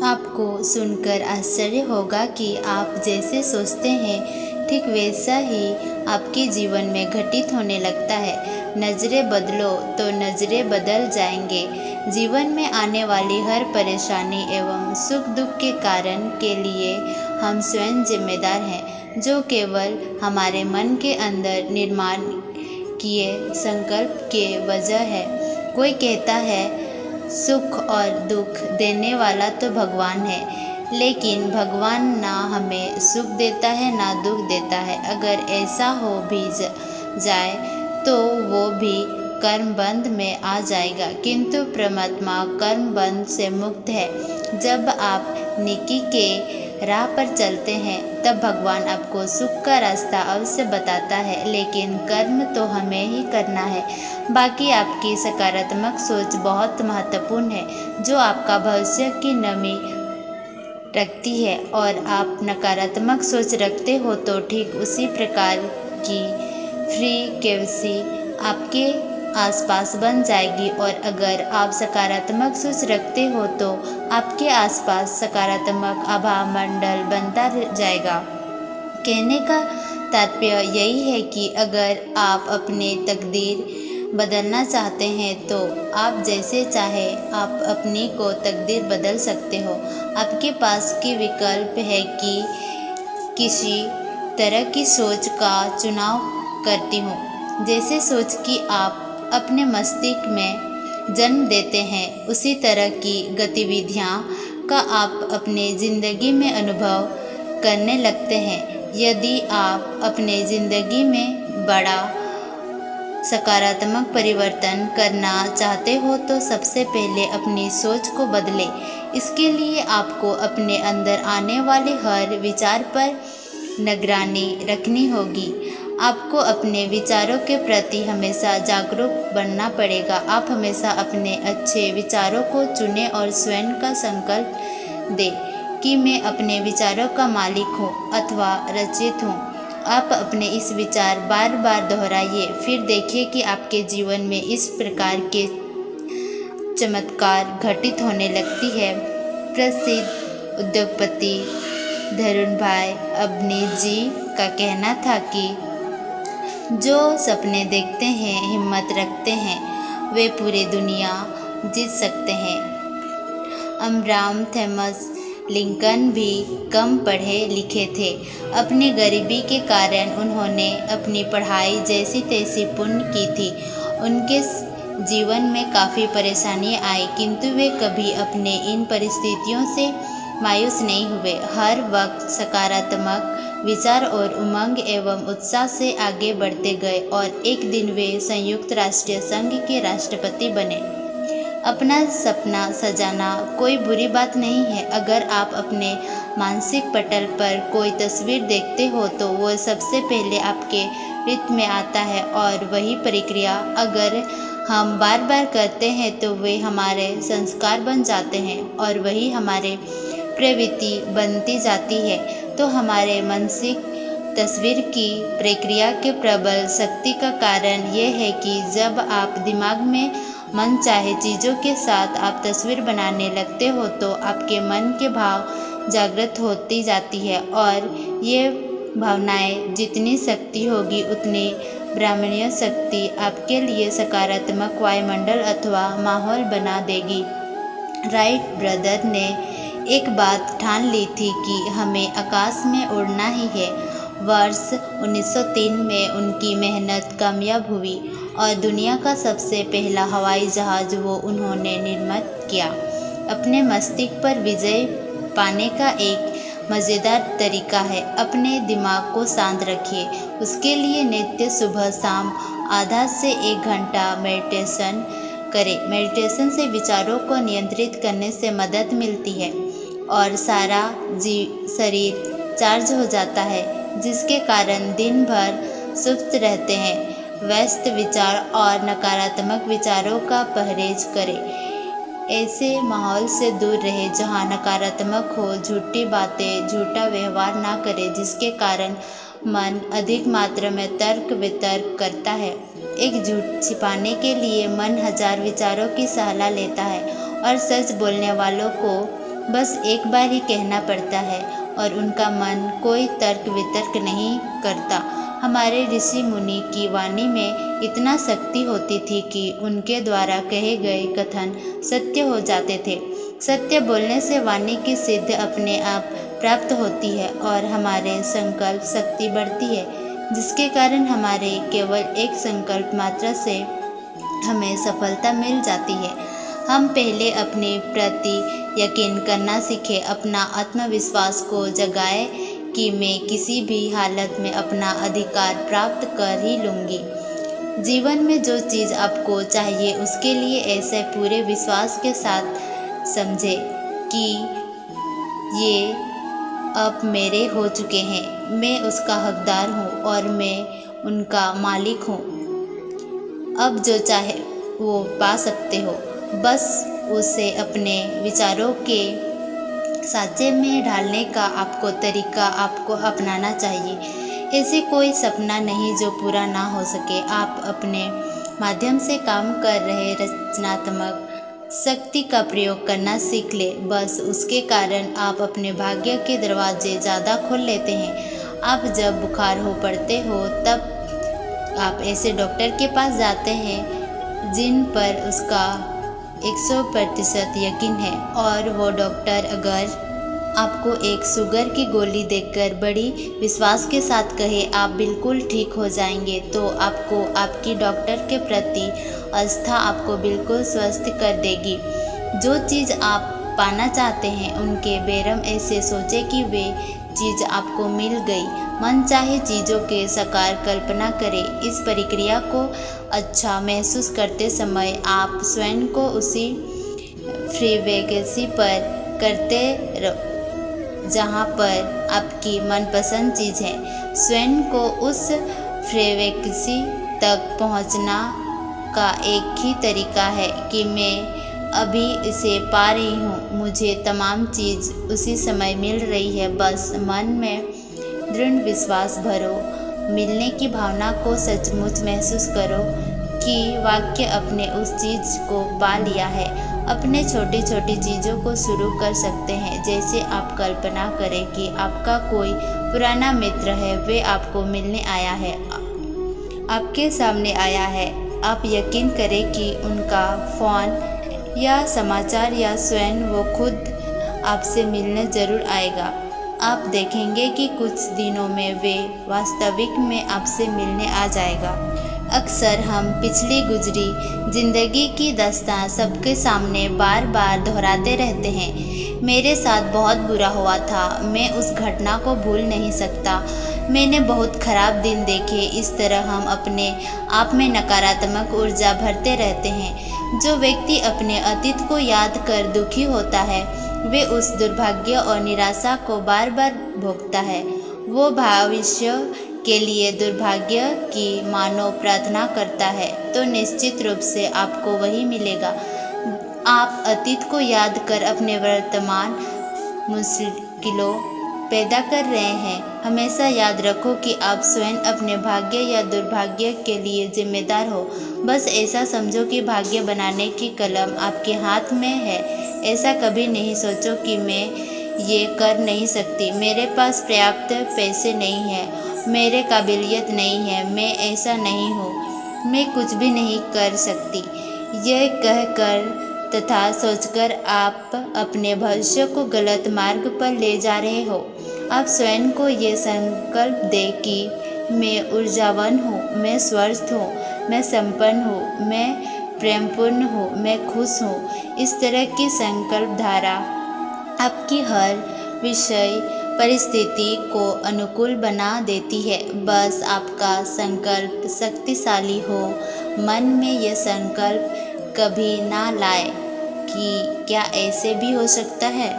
आपको सुनकर आश्चर्य होगा कि आप जैसे सोचते हैं ठीक वैसा ही आपके जीवन में घटित होने लगता है। नज़रें बदलो तो नज़रें बदल जाएंगे। जीवन में आने वाली हर परेशानी एवं सुख दुख के कारण के लिए हम स्वयं जिम्मेदार हैं, जो केवल हमारे मन के अंदर निर्माण किए संकल्प के वजह है। कोई कहता है सुख और दुख देने वाला तो भगवान है, लेकिन भगवान ना हमें सुख देता है ना दुख देता है। अगर ऐसा हो भी जाए तो वो भी कर्म बंध में आ जाएगा, किंतु परमात्मा कर्म बंध से मुक्त है। जब आप नेकी के राह पर चलते हैं तब भगवान आपको सुख का रास्ता अवश्य बताता है, लेकिन कर्म तो हमें ही करना है। बाकी आपकी सकारात्मक सोच बहुत महत्वपूर्ण है, जो आपका भविष्य की नमी रखती है, और आप नकारात्मक सोच रखते हो तो ठीक उसी प्रकार की फ्रीक्वेंसी आपके आसपास बन जाएगी। और अगर आप सकारात्मक सोच रखते हो तो आपके आसपास सकारात्मक आभा मंडल बनता जाएगा। कहने का तात्पर्य यही है कि अगर आप अपने तकदीर बदलना चाहते हैं तो आप जैसे चाहे आप अपनी को तकदीर बदल सकते हो। आपके पास की विकल्प है कि किसी तरह की सोच का चुनाव करती हूँ। जैसे सोच कि आप अपने मस्तिष्क में जन्म देते हैं, उसी तरह की गतिविधियाँ का आप अपने ज़िंदगी में अनुभव करने लगते हैं। यदि आप अपने ज़िंदगी में बड़ा सकारात्मक परिवर्तन करना चाहते हो तो सबसे पहले अपनी सोच को बदलें। इसके लिए आपको अपने अंदर आने वाले हर विचार पर निगरानी रखनी होगी। आपको अपने विचारों के प्रति हमेशा जागरूक बनना पड़ेगा। आप हमेशा अपने अच्छे विचारों को चुनें और स्वयं का संकल्प दें कि मैं अपने विचारों का मालिक हूँ अथवा रचयिता हूँ। आप अपने इस विचार बार बार दोहराइए, फिर देखिए कि आपके जीवन में इस प्रकार के चमत्कार घटित होने लगती है। प्रसिद्ध उद्योगपति धरुणभाई अम्बानी जी का कहना था कि जो सपने देखते हैं, हिम्मत रखते हैं, वे पूरी दुनिया जीत सकते हैं। अब्राहम थॉमस लिंकन भी कम पढ़े लिखे थे। अपनी गरीबी के कारण उन्होंने अपनी पढ़ाई जैसी तैसी पूर्ण की थी। उनके जीवन में काफ़ी परेशानियाँ आई, किंतु वे कभी अपने इन परिस्थितियों से मायूस नहीं हुए। हर वक्त सकारात्मक विचार और उमंग एवं उत्साह से आगे बढ़ते गए और एक दिन वे संयुक्त राष्ट्र संघ के राष्ट्रपति बने। अपना सपना सजाना कोई बुरी बात नहीं है। अगर आप अपने मानसिक पटल पर कोई तस्वीर देखते हो तो वो सबसे पहले आपके हृदय में आता है, और वही प्रक्रिया अगर हम बार बार करते हैं तो वे हमारे संस्कार बन जाते हैं और वही हमारे प्रवृत्ति बनती जाती है। तो हमारे मानसिक तस्वीर की प्रक्रिया के प्रबल शक्ति का कारण यह है कि जब आप दिमाग में मन चाहे चीज़ों के साथ आप तस्वीर बनाने लगते हो तो आपके मन के भाव जागृत होती जाती है, और ये भावनाएं जितनी शक्ति होगी उतनी ब्रह्मांडीय शक्ति आपके लिए सकारात्मक वायुमंडल अथवा माहौल बना देगी। राइट ब्रदर ने एक बात ठान ली थी कि हमें आकाश में उड़ना ही है। वर्ष 1903 में उनकी मेहनत कामयाब हुई और दुनिया का सबसे पहला हवाई जहाज़ वो उन्होंने निर्मित किया। अपने मस्तिष्क पर विजय पाने का एक मज़ेदार तरीका है, अपने दिमाग को शांत रखिए। उसके लिए नित्य सुबह शाम आधा से 1 घंटा मेडिटेशन करें। मेडिटेशन से विचारों को नियंत्रित करने से मदद मिलती है और सारा शरीर चार्ज हो जाता है, जिसके कारण दिन भर सुस्त रहते हैं। व्यस्त विचार और नकारात्मक विचारों का परहेज करें। ऐसे माहौल से दूर रहे जहां नकारात्मक हो। झूठी बातें, झूठा व्यवहार ना करें जिसके कारण मन अधिक मात्रा में तर्क वितर्क करता है। एक झूठ छिपाने के लिए मन 1000 विचारों की सलाह लेता है और सच बोलने वालों को बस एक बार ही कहना पड़ता है और उनका मन कोई तर्क वितर्क नहीं करता। हमारे ऋषि मुनि की वाणी में इतना शक्ति होती थी कि उनके द्वारा कहे गए कथन सत्य हो जाते थे। सत्य बोलने से वाणी की सिद्धि अपने आप प्राप्त होती है और हमारे संकल्प शक्ति बढ़ती है, जिसके कारण हमारे केवल एक संकल्प मात्र से हमें सफलता मिल जाती है। हम पहले अपने प्रति यकीन करना सीखें, अपना आत्मविश्वास को जगाएं कि मैं किसी भी हालत में अपना अधिकार प्राप्त कर ही लूँगी। जीवन में जो चीज़ आपको चाहिए उसके लिए ऐसे पूरे विश्वास के साथ समझें कि ये अब मेरे हो चुके हैं, मैं उसका हकदार हूँ और मैं उनका मालिक हूँ। अब जो चाहे वो पा सकते हो, बस उसे अपने विचारों के सांचे में ढालने का आपको तरीका आपको अपनाना चाहिए। ऐसे कोई सपना नहीं जो पूरा ना हो सके। आप अपने माध्यम से काम कर रहे रचनात्मक शक्ति का प्रयोग करना सीख ले, बस उसके कारण आप अपने भाग्य के दरवाजे ज़्यादा खोल लेते हैं। आप जब बुखार हो पड़ते हो तब आप ऐसे डॉक्टर के पास जाते हैं जिन पर उसका 100% यकीन है, और वो डॉक्टर अगर आपको एक शुगर की गोली देकर बड़ी विश्वास के साथ कहे आप बिल्कुल ठीक हो जाएंगे, तो आपको आपकी डॉक्टर के प्रति आस्था आपको बिल्कुल स्वस्थ कर देगी। जो चीज़ आप पाना चाहते हैं उनके बेरम ऐसे सोचे कि वे चीज़ आपको मिल गई। मन चाहे चीज़ों के साकार कल्पना करें। इस प्रक्रिया को अच्छा महसूस करते समय आप स्वयं को उसी फ्रीक्वेंसी पर करते रहो जहाँ पर आपकी मनपसंद चीज़ है। स्वयं को उस फ्रीक्वेंसी तक पहुँचना का एक ही तरीका है कि मैं अभी इसे पा रही हूँ, मुझे तमाम चीज़ उसी समय मिल रही है। बस मन में दृढ़ विश्वास भरो, मिलने की भावना को सचमुच महसूस करो कि वाक्य अपने उस चीज़ को पा लिया है। अपने छोटी छोटी चीज़ों को शुरू कर सकते हैं। जैसे आप कल्पना करें कि आपका कोई पुराना मित्र है, वे आपको मिलने आया है, आपके सामने आया है। आप यकीन करें कि उनका फ़ोन या समाचार या स्वयं वो खुद आपसे मिलने ज़रूर आएगा। आप देखेंगे कि कुछ दिनों में वे वास्तविक में आपसे मिलने आ जाएगा। अक्सर हम पिछली गुजरी ज़िंदगी की दास्तां सबके सामने बार बार दोहराते रहते हैं। मेरे साथ बहुत बुरा हुआ था, मैं उस घटना को भूल नहीं सकता, मैंने बहुत ख़राब दिन देखे। इस तरह हम अपने आप में नकारात्मक ऊर्जा भरते रहते हैं। जो व्यक्ति अपने अतीत को याद कर दुखी होता है, वे उस दुर्भाग्य और निराशा को बार बार भोगता है। वो भविष्य के लिए दुर्भाग्य की मानो प्रार्थना करता है, तो निश्चित रूप से आपको वही मिलेगा। आप अतीत को याद कर अपने वर्तमान मुश्किलों पैदा कर रहे हैं। हमेशा याद रखो कि आप स्वयं अपने भाग्य या दुर्भाग्य के लिए जिम्मेदार हो। बस ऐसा समझो कि भाग्य बनाने की कलम आपके हाथ में है। ऐसा कभी नहीं सोचो कि मैं ये कर नहीं सकती, मेरे पास पर्याप्त पैसे नहीं है, मेरे काबिलियत नहीं है, मैं ऐसा नहीं हूँ, मैं कुछ भी नहीं कर सकती। यह कहकर तथा सोचकर आप अपने भविष्य को गलत मार्ग पर ले जा रहे हो। आप स्वयं को ये संकल्प दें कि मैं ऊर्जावान हूँ, मैं स्वस्थ हूँ, मैं संपन्न हूँ, मैं प्रेमपूर्ण हूँ, मैं खुश हूँ। इस तरह की संकल्प धारा आपकी हर विषय परिस्थिति को अनुकूल बना देती है। बस आपका संकल्प शक्तिशाली हो। मन में यह संकल्प कभी ना लाए कि क्या ऐसे भी हो सकता है।